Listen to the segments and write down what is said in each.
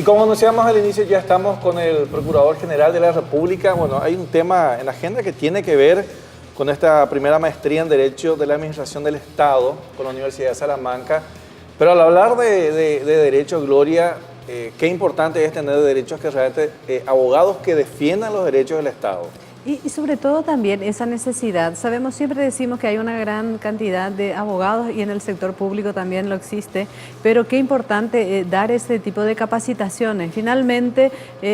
como anunciamos al inicio, ya estamos con el Procurador General de la República. Bueno, hay un tema en la agenda que tiene que ver con esta primera maestría en Derecho de la Administración del Estado con la Universidad de Salamanca. Pero al hablar de derecho, Gloria, qué importante es tener derechos que realmente, abogados que defiendan los derechos del Estado. Y sobre todo también esa necesidad. Sabemos, siempre decimos que hay una gran cantidad de abogados y en el sector público también lo existe, pero qué importante dar este tipo de capacitaciones. Finalmente,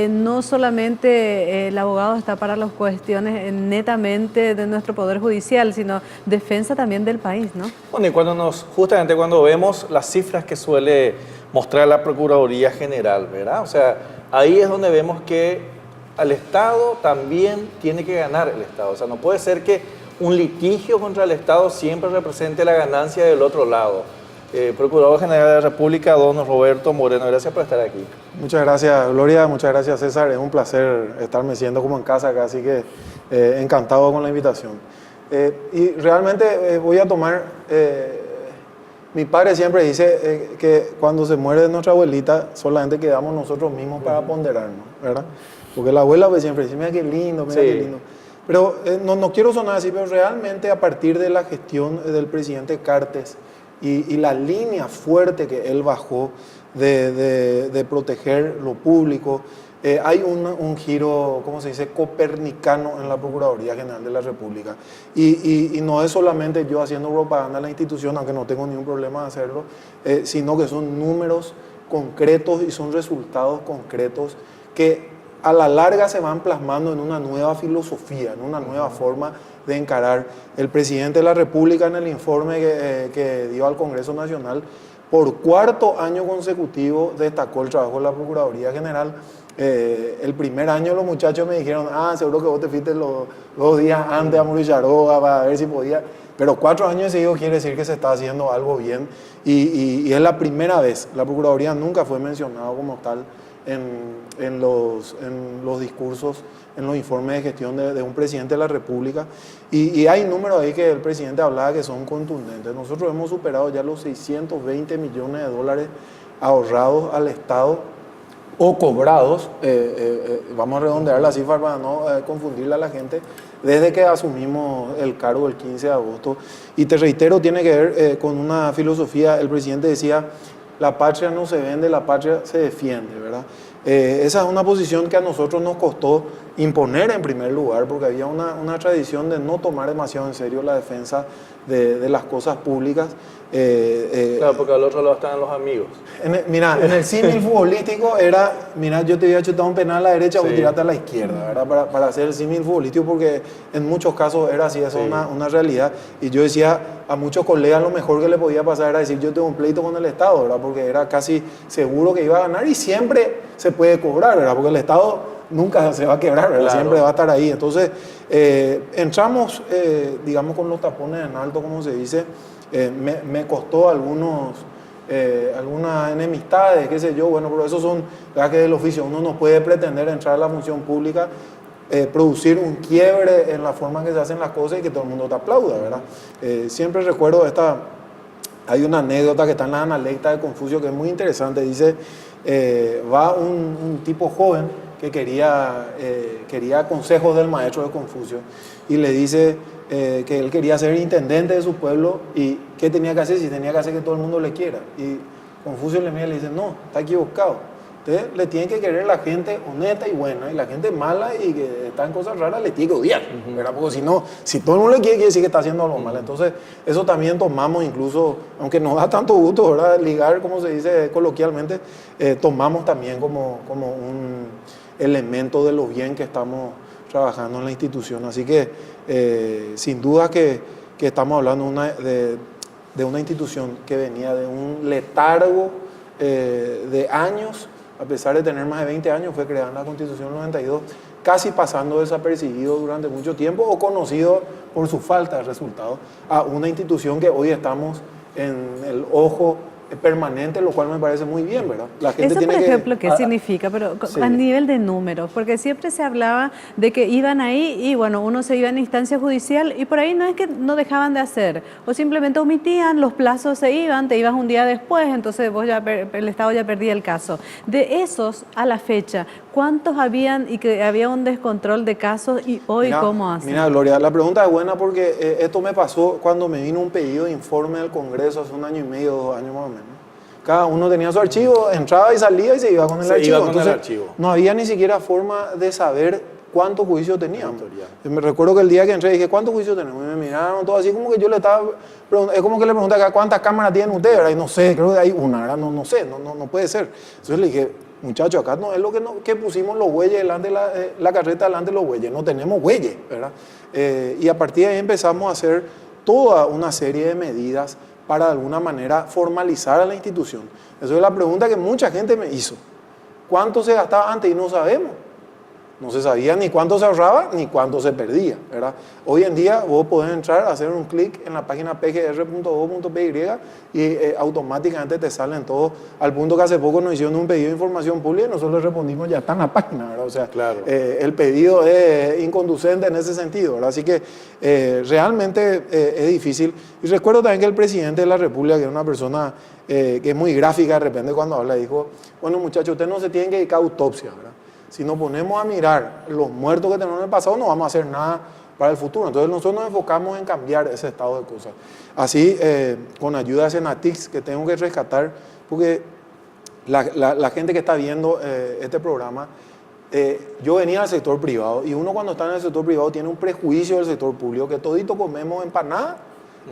no solamente el abogado está para las cuestiones netamente de nuestro Poder Judicial, sino defensa también del país, ¿no? Bueno, y justamente cuando vemos las cifras que suele mostrar la Procuraduría General, ¿verdad? O sea, ahí es donde vemos que al Estado también tiene que ganar el Estado. O sea, no puede ser que un litigio contra el Estado siempre represente la ganancia del otro lado. Procurador General de la República, don Roberto Moreno, gracias por estar aquí. Muchas gracias, Gloria. Muchas gracias, César. Es un placer estarme siendo como en casa acá, así que encantado con la invitación. Y realmente voy a tomar... mi padre siempre dice que cuando se muere nuestra abuelita, solamente quedamos nosotros mismos para ponderarnos, ¿verdad? Porque la abuela pues, siempre dice, mira qué lindo, mira qué lindo. Pero no quiero sonar así, pero realmente a partir de la gestión del presidente Cartes y la línea fuerte que él bajó de proteger lo público, hay un giro, ¿cómo se dice?, copernicano en la Procuraduría General de la República. Y no es solamente yo haciendo propaganda a la institución, aunque no tengo ningún problema de hacerlo, sino que son números concretos y son resultados concretos que a la larga se van plasmando en una nueva filosofía, en una nueva forma de encarar. El presidente de la República, en el informe que dio al Congreso Nacional, por cuarto año consecutivo destacó el trabajo de la Procuraduría General. El primer año los muchachos me dijeron, seguro que vos te fuiste los 2 días antes a Muricharoga para ver si podía. Pero 4 años seguidos quiere decir que se está haciendo algo bien y es la primera vez. La Procuraduría nunca fue mencionada como tal en los discursos, en los informes de gestión de un presidente de la República. Y hay números ahí que el presidente hablaba que son contundentes. Nosotros hemos superado ya los 620 millones de dólares ahorrados al Estado o cobrados, vamos a redondear la cifra para no confundirle a la gente, desde que asumimos el cargo el 15 de agosto. Y te reitero, tiene que ver con una filosofía. El presidente decía, la patria no se vende, la patria se defiende, ¿verdad? Esa es una posición que a nosotros nos costó imponer en primer lugar, porque había una tradición de no tomar demasiado en serio la defensa de las cosas públicas. Claro, porque al otro lado están los amigos. Mira, en el símil futbolístico era, mira, yo te voy a chutar un penal a la derecha, o tirarte a la izquierda, ¿verdad? Para hacer el símil futbolístico, porque en muchos casos era así, eso es una realidad. Y yo decía a muchos colegas, lo mejor que le podía pasar era decir, yo tengo un pleito con el Estado, ¿verdad? Porque era casi seguro que iba a ganar y siempre se puede cobrar, ¿verdad? Porque el Estado nunca se va a quebrar, ¿verdad? Claro. Siempre va a estar ahí. Entonces, entramos, digamos, con los tapones en alto, como se dice. Me costó algunas enemistades, qué sé yo, bueno, pero eso son, ¿verdad?, que del oficio uno no puede pretender entrar a la función pública, producir un quiebre en la forma en que se hacen las cosas y que todo el mundo te aplauda, ¿verdad? Siempre recuerdo hay una anécdota que está en la Analecta de Confucio que es muy interesante. Dice, va un tipo joven que quería consejos del maestro de Confucio y le dice que él quería ser intendente de su pueblo y qué tenía que hacer, si tenía que hacer que todo el mundo le quiera. Y Confucio le mira y le dice, no, está equivocado. Usted le tiene que querer la gente honesta y buena, y la gente mala y que está en cosas raras le tiene que odiar, ¿verdad? Porque si no, si todo el mundo le quiere decir que está haciendo algo mal. Entonces, eso también tomamos incluso, aunque nos da tanto gusto, ¿verdad?, ligar, como se dice coloquialmente, tomamos también como un elemento de lo bien que estamos trabajando en la institución. Así que, sin duda que estamos hablando de una institución que venía de un letargo de años. A pesar de tener más de 20 años, fue creada en la Constitución 92, casi pasando desapercibido durante mucho tiempo o conocido por su falta de resultados, a una institución que hoy estamos en el ojo permanente, lo cual me parece muy bien, ¿verdad? La gente Eso, tiene por que... ejemplo, ¿qué significa? Pero sí. a nivel de números, porque siempre se hablaba de que iban ahí y bueno, uno se iba en instancia judicial y por ahí no es que no dejaban de hacer, o simplemente omitían, los plazos se iban, te ibas un día después, entonces vos ya el Estado ya perdía el caso. De esos, a la fecha, ¿cuántos habían y que había un descontrol de casos y hoy cómo hacen? Mira, Gloria, la pregunta es buena porque esto me pasó cuando me vino un pedido de informe del Congreso hace 1 año y medio, 2 años más o menos. Cada uno tenía su archivo, entraba y salía y se iba con el archivo. Entonces, no había ni siquiera forma de saber cuántos juicios teníamos. Me recuerdo que el día que entré dije, ¿cuántos juicios tenemos? Y me miraron todo así como que yo le estaba preguntando, es como que le pregunté acá, ¿cuántas cámaras tienen ustedes? ¿Verdad? Y no sé, creo que hay una, ¿verdad? No sé, no puede ser. Entonces le dije, muchachos, acá no es lo que pusimos los bueyes delante, la carreta delante de los bueyes, no tenemos bueyes, ¿verdad? Y a partir de ahí empezamos a hacer toda una serie de medidas para de alguna manera formalizar a la institución. Esa es la pregunta que mucha gente me hizo. ¿Cuánto se gastaba antes? Y no sabemos. No se sabía ni cuánto se ahorraba ni cuánto se perdía, ¿verdad? Hoy en día vos podés entrar, hacer un clic en la página pgr.gov.py y automáticamente te salen todos, al punto que hace poco nos hicieron un pedido de información pública y nosotros le respondimos, ya está en la página, ¿verdad? O sea, claro. El pedido es inconducente en ese sentido, ¿verdad? Así que realmente es difícil. Y recuerdo también que el presidente de la República, que es una persona que es muy gráfica, de repente cuando habla dijo, bueno muchachos, ustedes no se tienen que dedicar a autopsia, ¿verdad? Si nos ponemos a mirar los muertos que tenemos en el pasado, no vamos a hacer nada para el futuro. Entonces nosotros nos enfocamos en cambiar ese estado de cosas. Así, con ayuda de Senatix, que tengo que rescatar, porque la gente que está viendo este programa, yo venía del sector privado, y uno cuando está en el sector privado tiene un prejuicio del sector público, que todito comemos empanada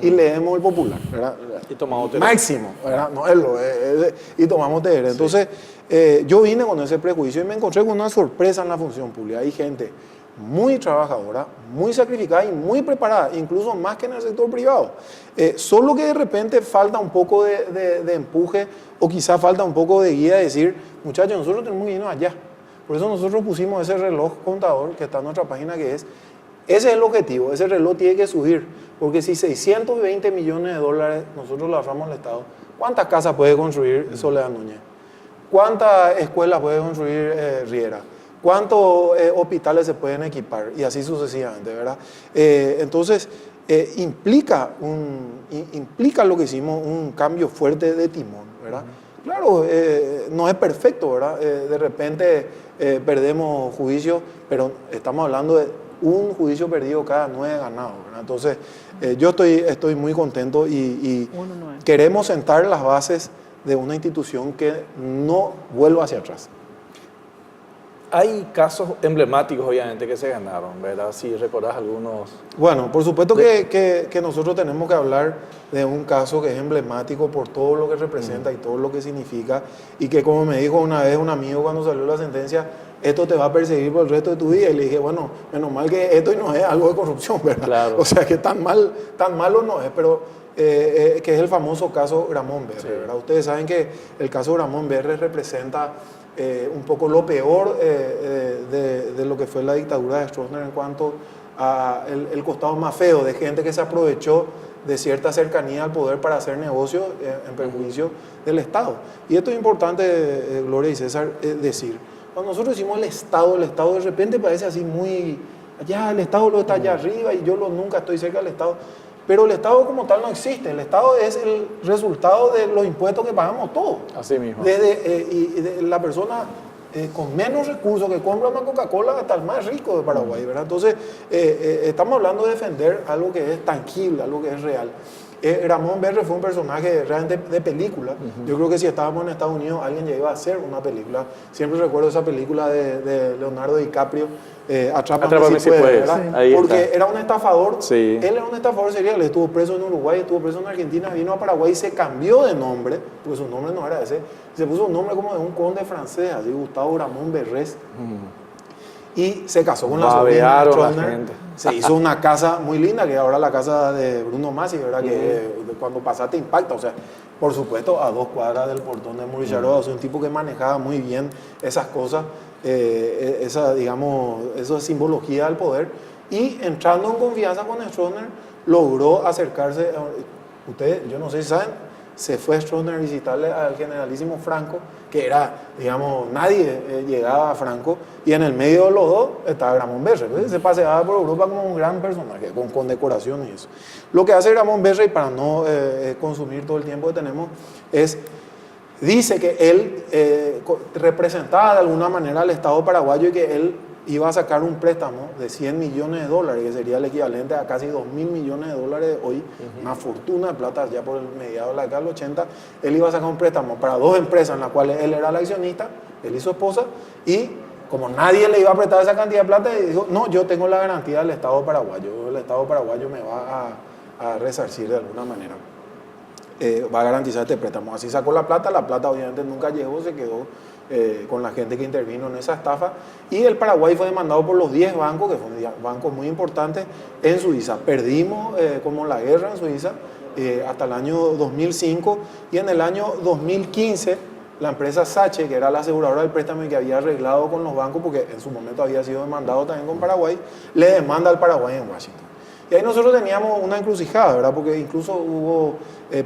y leemos el Popular, ¿verdad? Y tomamos té. Máximo, ¿verdad? No y tomamos té. Entonces, yo vine con ese prejuicio y me encontré con una sorpresa en la función pública. Hay gente muy trabajadora, muy sacrificada y muy preparada, incluso más que en el sector privado. Solo que de repente falta un poco de empuje o quizá falta un poco de guía de decir, muchachos, nosotros tenemos que irnos allá. Por eso nosotros pusimos ese reloj contador que está en nuestra página, que ese es el objetivo, ese reloj tiene que subir, porque si 620 millones de dólares nosotros le ahorramos al Estado, ¿cuántas casas puede construir Soledad Núñez? ¿Cuántas escuelas puede construir Riera? ¿Cuántos hospitales se pueden equipar? Y así sucesivamente, ¿verdad? Entonces, implica lo que hicimos un cambio fuerte de timón, ¿verdad? Claro, no es perfecto, ¿verdad? De repente perdemos juicios, pero estamos hablando de un juicio perdido cada 9 ganados, ¿verdad? Entonces, yo estoy muy contento y queremos sentar las bases de una institución que no vuelva hacia atrás. Hay casos emblemáticos, obviamente, que se ganaron, ¿verdad? Si recordás algunos. Bueno, por supuesto que nosotros tenemos que hablar de un caso que es emblemático por todo lo que representa y todo lo que significa, y que, como me dijo una vez un amigo cuando salió la sentencia, esto te va a perseguir por el resto de tu vida. Y le dije, bueno, menos mal que esto no es algo de corrupción, ¿verdad? Claro. O sea, que tan malo no es, pero que es el famoso caso Gramón Berre, ¿verdad? Ustedes saben que el caso Gramón Berre representa un poco lo peor de lo que fue la dictadura de Stroessner en cuanto a el costado más feo de gente que se aprovechó de cierta cercanía al poder para hacer negocios en perjuicio del Estado. Y esto es importante, Gloria y César, decir. Cuando nosotros decimos el Estado de repente parece así muy, allá el Estado lo está allá arriba y yo nunca estoy cerca del Estado. Pero el Estado como tal no existe. El Estado es el resultado de los impuestos que pagamos todos. Así mismo. Desde la persona con menos recursos que compra una Coca-Cola hasta el más rico de Paraguay, ¿verdad? Entonces, estamos hablando de defender algo que es tangible, algo que es real. Gramón Berre fue un personaje realmente de película. Yo creo que si estábamos en Estados Unidos, alguien ya iba a hacer una película. Siempre recuerdo esa película de Leonardo DiCaprio, Atrápame si puedes, ¿verdad? Sí. Porque está. Era un estafador. Sí. Él era un estafador serial. Estuvo preso en Uruguay, estuvo preso en Argentina, vino a Paraguay y se cambió de nombre, porque su nombre no era ese. Se puso un nombre como de un conde francés, así, Gustavo Gramón Berres. Y se casó con la sobrina de Stroessner. Se hizo una casa muy linda, que ahora la casa de Bruno Masi, ¿verdad? Que cuando pasaste impacta. O sea, por supuesto, a 2 cuadras del portón de Maurice Jarreau. O sea, un tipo que manejaba muy bien esas cosas, esa simbología del poder. Y entrando en confianza con Stroessner, logró acercarse. Ustedes, yo no sé si saben, se fue Stroessner a visitarle al generalísimo Franco, que era, digamos, nadie llegaba a Franco, y en el medio de los dos estaba Gramont Berre. Entonces se paseaba por Europa como un gran personaje, con condecoraciones y eso. Lo que hace Gramont Berre, y para no consumir todo el tiempo que tenemos, dice que él representaba de alguna manera al Estado paraguayo y que él iba a sacar un préstamo de $100 millones, que sería el equivalente a casi $2.000 millones hoy, una fortuna de plata ya por el mediado de la década del 80. Él iba a sacar un préstamo para dos empresas en las cuales él era el accionista, él y su esposa, y como nadie le iba a prestar esa cantidad de plata, dijo, no, yo tengo la garantía del Estado paraguayo, el Estado paraguayo me va a resarcir de alguna manera. Va a garantizar este préstamo. Así sacó la plata obviamente nunca llegó, se quedó con la gente que intervino en esa estafa, y el Paraguay fue demandado por los 10 bancos, que fueron bancos muy importantes en Suiza. Perdimos como la guerra en Suiza hasta el año 2005, y en el año 2015 la empresa Sache, que era la aseguradora del préstamo y que había arreglado con los bancos, porque en su momento había sido demandado también con Paraguay, le demanda al Paraguay en Washington. Y ahí nosotros teníamos una encrucijada, ¿verdad? Porque incluso hubo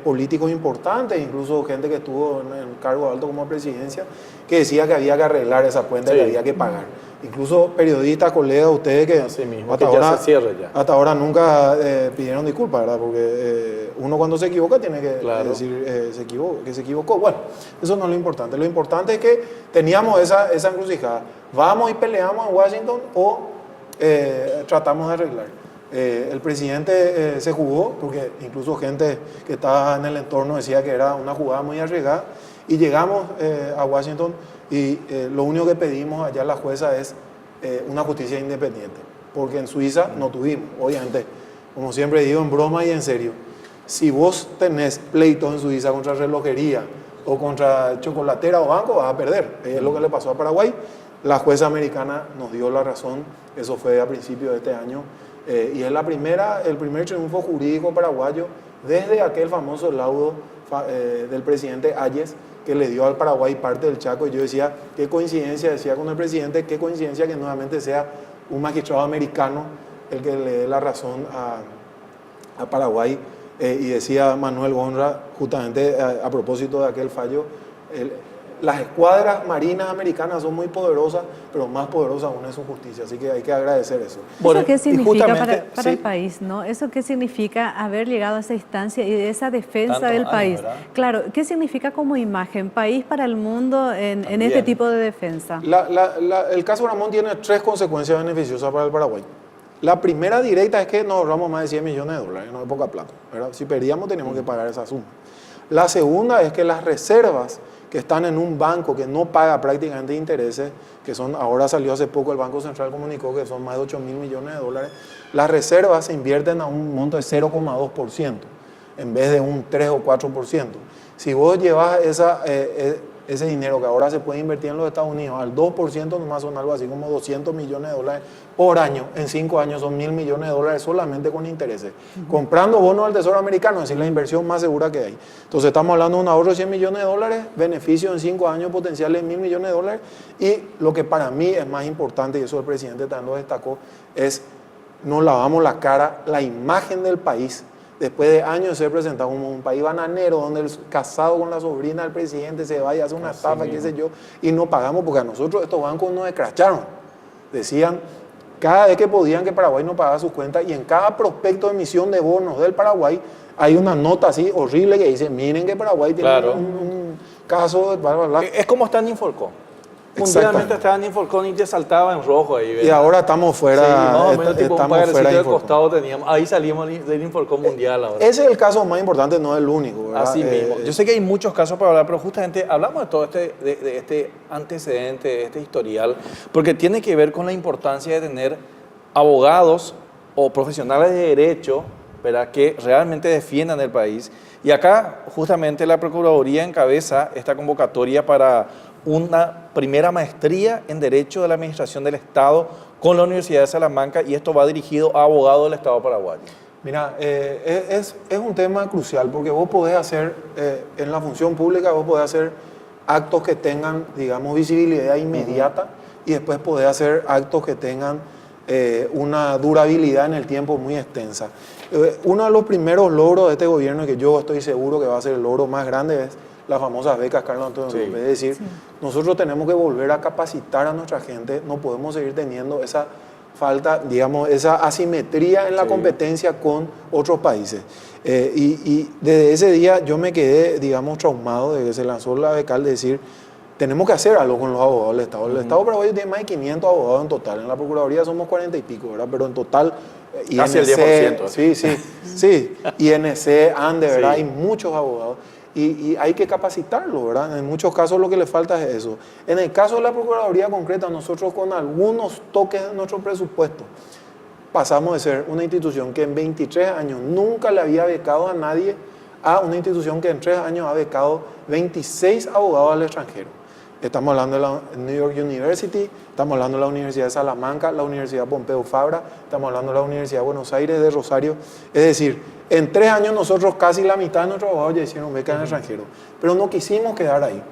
políticos importantes, incluso gente que estuvo en cargo alto como presidencia, que decía que había que arreglar esa cuenta, sí, y que había que pagar. Incluso periodistas, colegas, ustedes que, así mismo, hasta, que ahora, ya se cierre ya. Hasta ahora nunca pidieron disculpas, ¿verdad? Porque uno cuando se equivoca tiene que decir que se equivocó. Bueno, eso no es lo importante. Lo importante es que teníamos esa encrucijada. ¿Vamos y peleamos en Washington o tratamos de arreglar? El presidente se jugó, porque incluso gente que estaba en el entorno decía que era una jugada muy arriesgada, y llegamos a Washington y lo único que pedimos allá a la jueza es una justicia independiente, porque en Suiza no tuvimos. Obviamente, como siempre digo, en broma y en serio, si vos tenés pleitos en Suiza contra relojería o contra chocolatera o banco, vas a perder. Es lo que le pasó a Paraguay. La jueza americana nos dio la razón, eso fue a principios de este año. Y es el primer triunfo jurídico paraguayo desde aquel famoso laudo del presidente Hayes, que le dio al Paraguay parte del Chaco. Y yo decía, qué coincidencia, decía con el presidente, qué coincidencia que nuevamente sea un magistrado americano el que le dé la razón a Paraguay. Y decía Manuel Gondra, justamente a propósito de aquel fallo, las escuadras marinas americanas son muy poderosas, pero más poderosa aún es su justicia, así que hay que agradecer eso. Bueno, ¿eso qué significa para el país, no? ¿Eso qué significa haber llegado a esa instancia y de esa defensa del país? ¿Verdad? Claro, ¿qué significa como imagen, país para el mundo en este tipo de defensa? El caso Gramont tiene 3 consecuencias beneficiosas para el Paraguay. La primera directa es que nos ahorramos más de $100 millones, no es poca plata, ¿verdad? Si perdíamos teníamos que pagar esa suma. La segunda es que las reservas que están en un banco que no paga prácticamente intereses, que son, ahora salió hace poco el Banco Central comunicó que son más de $8.000 millones, las reservas se invierten a un monto de 0,2% en vez de un 3 o 4%. Si vos llevas ese dinero que ahora se puede invertir en los Estados Unidos al 2%, nomás son algo así como $200 millones por año. En 5 años son $1.000 millones solamente con intereses. Comprando bonos del Tesoro americano, es decir, la inversión más segura que hay. Entonces estamos hablando de un ahorro de $100 millones, beneficio en 5 años potenciales $1.000 millones. Y lo que para mí es más importante, y eso el presidente también lo destacó, es nos lavamos la cara, la imagen del país. Después de años de ser presentado como un país bananero, donde el casado con la sobrina del presidente se vaya a hacer una estafa, qué sé yo, y no pagamos, porque a nosotros estos bancos nos escracharon. Decían, cada vez que podían, que Paraguay no pagaba sus cuentas, y en cada prospecto de emisión de bonos del Paraguay hay una nota así horrible que dice, miren que Paraguay tiene un caso, bla, bla, bla. Es como está en Infolcom. Mundialmente estaba en Infolcom y te saltaba en rojo ahí, ¿verdad? Y ahora estamos fuera. Sí, más o menos tipo un pagarcito de Infolcom. costado teníamos. Ahí salimos del Infolcom mundial ahora. Ese es el caso más importante, no es el único, ¿verdad? Así mismo. Yo sé que hay muchos casos para hablar, pero justamente hablamos de todo de este antecedente, de este historial, porque tiene que ver con la importancia de tener abogados o profesionales de derecho, ¿verdad?, que realmente defiendan el país. Y acá justamente la Procuraduría encabeza esta convocatoria para una primera maestría en Derecho de la Administración del Estado con la Universidad de Salamanca, y esto va dirigido a abogados del Estado paraguayo. Mira, es un tema crucial, porque vos podés hacer, en la función pública, vos podés hacer actos que tengan, digamos, visibilidad inmediata, y después podés hacer actos que tengan una durabilidad en el tiempo muy extensa. Uno de los primeros logros de este gobierno, que yo estoy seguro que va a ser el logro más grande, es las famosas becas Carlos Antonio Sí. López. Es decir, nosotros tenemos que volver a capacitar a nuestra gente, no podemos seguir teniendo esa falta, digamos, esa asimetría en la Sí. competencia con otros países. Y desde ese día yo me quedé, digamos, traumado de que se lanzó la becal de decir, tenemos que hacer algo con los abogados del Estado. El Estado paraguayo tiene más de 500 abogados en total. En la Procuraduría somos 40 y pico, ¿verdad? Pero en total... Casi el 10%. Sí. INC, ANDE, ¿verdad? Sí. Hay muchos abogados. Y hay que capacitarlo, ¿verdad? En muchos casos lo que le falta es eso. En el caso de la Procuraduría concreta, nosotros con algunos toques de nuestro presupuesto, pasamos de ser una institución que en 23 años nunca le había becado a nadie a una institución que en 3 años ha becado 26 abogados al extranjero. Estamos hablando de la New York University, estamos hablando de la Universidad de Salamanca, la Universidad Pompeu Fabra, estamos hablando de la Universidad de Buenos Aires, de Rosario. Es decir, en 3 años nosotros casi la mitad de nuestros abogados ya hicieron becas en el extranjero. Pero no quisimos quedar ahí,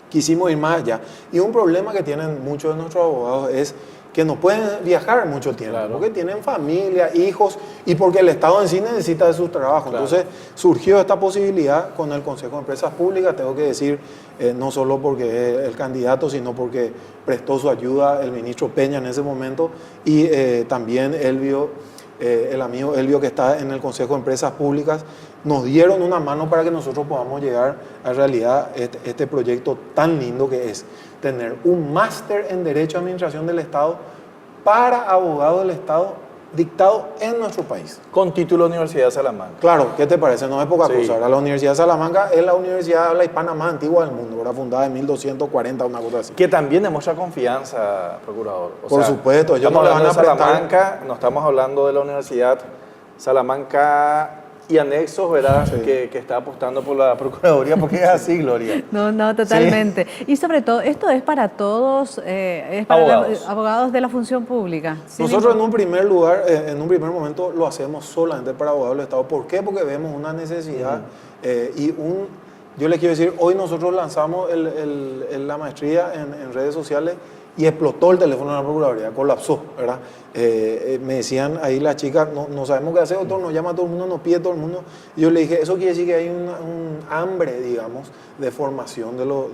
quisimos ir más allá. Y un problema que tienen muchos de nuestros abogados es que no pueden viajar mucho tiempo, Claro. porque tienen familia, hijos, y porque el Estado en sí necesita de sus trabajos. Claro. Entonces surgió esta posibilidad con el Consejo de Empresas Públicas, tengo que decir, no solo porque es el candidato, sino porque prestó su ayuda el ministro Peña en ese momento, y también Elvio, el amigo Elvio que está en el Consejo de Empresas Públicas, nos dieron una mano para que nosotros podamos llegar a realidad este proyecto tan lindo que es tener un máster en Derecho a Administración del Estado para abogados del Estado dictado en nuestro país. Con título Universidad de Salamanca. Claro, ¿qué te parece? No es poca Sí. cosa. Ahora, la Universidad de Salamanca es la universidad de habla hispana más antigua del mundo, ¿verdad? Fundada en 1240, una cosa así. Que también demuestra confianza, procurador. O Por sea, supuesto, ellos estamos no le van hablando de a prestar- Salamanca, no estamos hablando de la Universidad Salamanca y anexos, ¿verdad? Sí. Que está apostando por la Procuraduría, porque es así, Gloria. No, totalmente. Y sobre todo, esto es para todos, es para Abogados. abogados de la función pública. sin Nosotros en ningún- un primer lugar, en un primer momento, lo hacemos solamente para abogados del Estado. ¿Por qué? Porque vemos una necesidad yo les quiero decir, hoy nosotros lanzamos la maestría en redes sociales y explotó el teléfono de la Procuraduría, colapsó, ¿verdad? Me decían ahí las chicas, no sabemos qué hacer, otro nos llama a todo el mundo, nos pide todo el mundo. Y yo le dije, eso quiere decir que hay un hambre, digamos, de formación de los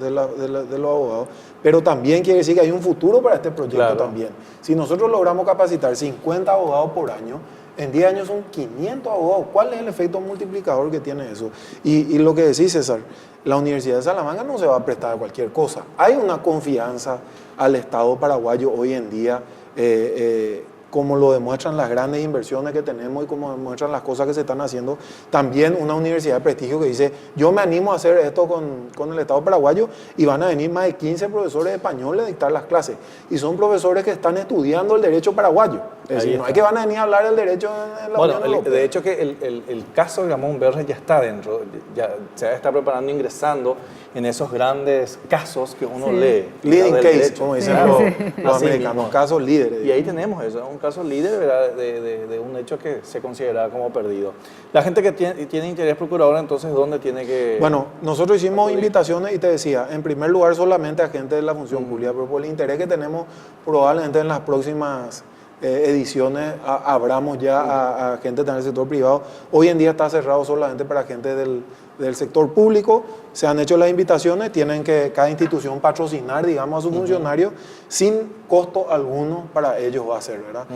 abogados, pero también quiere decir que hay un futuro para este proyecto. Claro. También. Si nosotros logramos capacitar 50 abogados por año, en 10 años son 500 abogados. ¿Cuál es el efecto multiplicador que tiene eso? Y lo que decís, César, la Universidad de Salamanca no se va a prestar a cualquier cosa. Hay una confianza al Estado paraguayo hoy en día, como lo demuestran las grandes inversiones que tenemos y como demuestran las cosas que se están haciendo. También una universidad de prestigio que dice, yo me animo a hacer esto con el Estado paraguayo, y van a venir más de 15 profesores españoles a dictar las clases. Y son profesores que están estudiando el derecho paraguayo. Es Ahí decir, no está. hay que van a venir a hablar del derecho en la Bueno, Unión Europea. de hecho que el caso de Ramón Berres ya está dentro, ya se está preparando, ingresando en esos grandes casos que uno Sí. lee. Leading del case, derecho. como dicen Claro, los así americanos, mismo. casos líderes. Y ahí tenemos eso, un caso líder, ¿verdad? de un hecho que se consideraba como perdido. La gente que tiene interés procurador, entonces, ¿dónde tiene que...? Bueno, nosotros hicimos acudir? invitaciones y te decía, en primer lugar solamente a gente de la función pública, pero por el interés que tenemos, probablemente en las próximas ediciones abramos ya a gente del sector privado. Hoy en día está cerrado solamente para gente del sector público. Se han hecho las invitaciones, tienen que cada institución patrocinar, digamos, a sus funcionarios sin costo alguno para ellos va a ser, ¿verdad?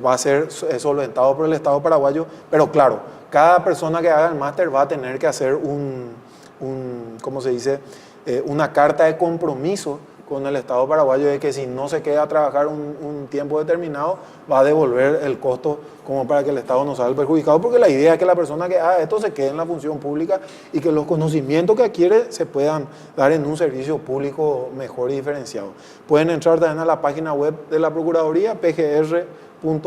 Va a ser solventado por el Estado paraguayo, pero claro, cada persona que haga el máster va a tener que hacer ¿cómo se dice? Una carta de compromiso con el Estado paraguayo de que si no se queda a trabajar un tiempo determinado, va a devolver el costo como para que el Estado no salga perjudicado, porque la idea es que la persona que haga esto se quede en la función pública y que los conocimientos que adquiere se puedan dar en un servicio público mejor y diferenciado. Pueden entrar también a la página web de la Procuraduría,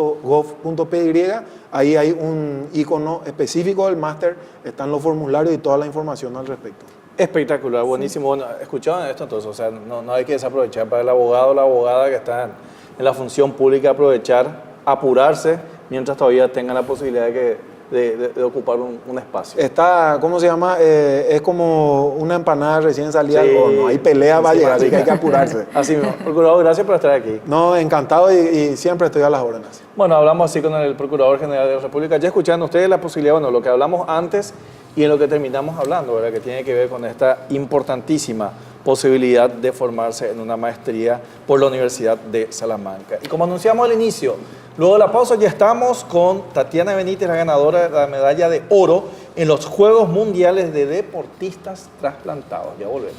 pgr.gov.py, ahí hay un icono específico del máster, están los formularios y toda la información al respecto. Espectacular, buenísimo. Bueno, escuchaban esto entonces, o sea, no hay que desaprovechar para el abogado o la abogada que está en la función pública, aprovechar, apurarse, mientras todavía tengan la posibilidad de que de ocupar un espacio. Está, ¿cómo se llama? Es como una empanada recién salida del horno. Hay pelea va a llegar, así que hay que apurarse. Así mismo. Procurador, gracias por estar aquí. No, encantado y siempre estoy a las órdenes. Bueno, hablamos así con el Procurador General de la República. Ya escuchando ustedes la posibilidad, bueno, lo que hablamos antes y en lo que terminamos hablando, ¿verdad? Que tiene que ver con esta importantísima posibilidad de formarse en una maestría por la Universidad de Salamanca. Y como anunciamos al inicio, luego de la pausa ya estamos con Tatiana Benítez, la ganadora de la medalla de oro en los Juegos Mundiales de Deportistas Trasplantados. Ya volvemos.